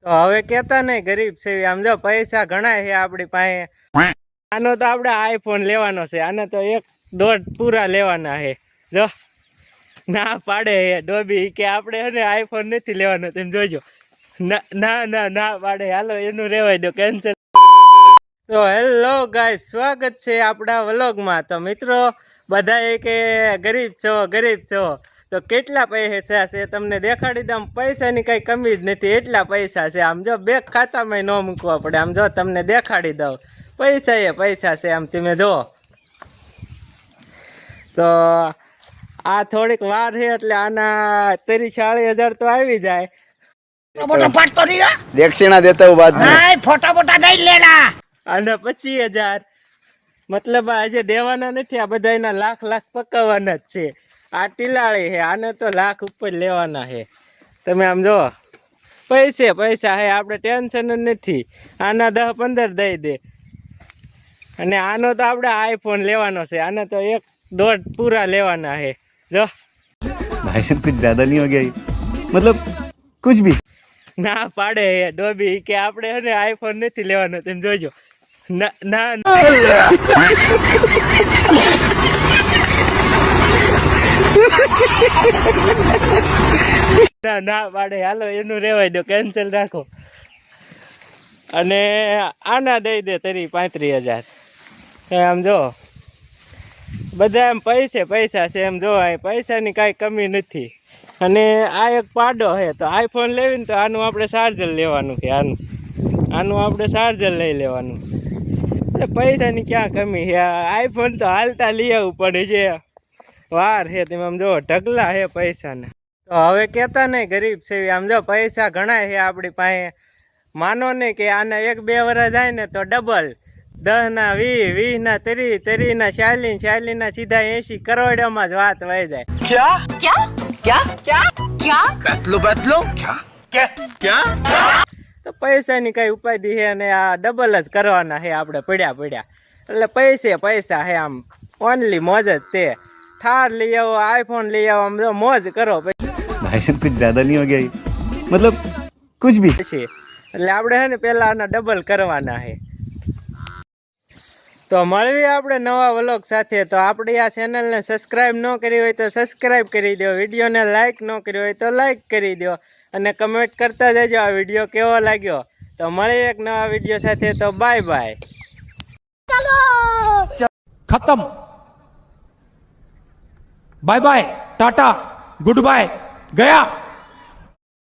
તો હવે કેતા નહીં ગરીબ છે આમ જો પૈસા ઘણા છે આપણી પાસે. આનો તો આપણે આઈફોન લેવાનો છે, આને તો 1.5 પૂરા લેવાના છે. જો ના પાડે હે ડોબી કે આપણે એને આઈફોન નથી લેવાનો, તમે જોજો. ના ના ના ના પાડે, હાલો એનું રેવાય દો, કેન્સલ. તો હેલો ગાઈસ, સ્વાગત છે આપણા વ્લોગમાં. તો મિત્રો બધા કે ગરીબ છો તો કેટલા પૈસા છે તમને દેખાડી દઉં. પૈસાની કઈ કમી જ નથી, એટલા પૈસા છે. આમ જો બેંક ખાતામાં ન મૂકવા પડે. આમ જો તમને દેખાડી દઉં, પૈસા છે. આમ તમે જો. તો આ થોડીક વાર છે એટલે આના 30-40 હજાર તો આવી જાય. दक्षिणा देता हूँ बाद में। नहीं फोटा बोटा नहीं लेना। અને 25,000 મતલબ આજે દેવાના નથી. આ બધા એના લાખ પકવવાના જ છે. આ ટીલાળી છે, આને તો લાખ ઉપર લેવાના છે. તમે આમ જો, પૈસા છે, આપણે ટેન્શન જ નથી. આના 10-15 દઈ દે. અને આનો તો આપણે આઈફોન લેવાનો છે, આને તો 1.5 પૂરા લેવાના છે. જો भाई साहब कुछ ज्यादा नहीं हो गया, मतलब कुछ भी ના પાડે હે ડોબી કે આપણે એને આઈફોન નથી લેવાનો, તમે જોજો. ના ના ના ના પાડે, હાલો એનું રેવાય દો, કેન્સલ રાખો. અને આના દઈ દે 30-35 હજાર. આમ જો બધા એમ પૈસા છે. એમ જો પૈસાની કાંઈ કમી નથી. અને આ એક પાડો છે, તો આઈફોન લેવીને તો આનું આપણે ચાર્જર લેવાનું છે. આનું આપણે ચાર્જર લઈ લેવાનું. એટલે પૈસાની ક્યાં કમી છે? આઈફોન તો હાલતા લઈ આવવું પડે છે, વાર છે. તમે આમ જો ઢગલા છે પૈસાને. તો હવે કહેતા નહીં ગરીબ છે આમ જો પૈસા ઘણા છે આપણી પાસે. માનો ને કે આના 1-2 વર્ષ જાય ને તો ડબલ 10 ના 20, 20 ના 30, 30 ના 40, 40 ના સીધા 80 કરોડમાં જ વાત વહી જાય. તો પૈસાની કઈ ઉપાધિ છે ને આ ડબલ જ કરવાના છે આપણે પડ્યા. એટલે પૈસા છે. આમ ઓનલી મોજ જ તે. થાર લઈ આવો, આઈફોન લઈ આવો, આમ જો મોજ કરો. भाई साहब कुछ ज्यादा नहीं हो गया, मतलब कुछ भी પછી એટલે આપણે છે ને પેલા આના ડબલ કરવાના છે. તો મળવી આપણે નવા વ્લોગ સાથે. તો આપણી આ ચેનલને સબસ્ક્રાઈબ ન કરી હોય તો સબસ્ક્રાઈબ કરી દો, વિડીયોને લાઈક ન કરી હોય તો લાઈક કરી દો, અને કમેન્ટ કરતા જજો આ વિડીયો કેવો લાગ્યો. તો મળીએ એક નવા વિડીયો સાથે. તો બાય બાય. खत्म, bye bye, tata, good bye, गया।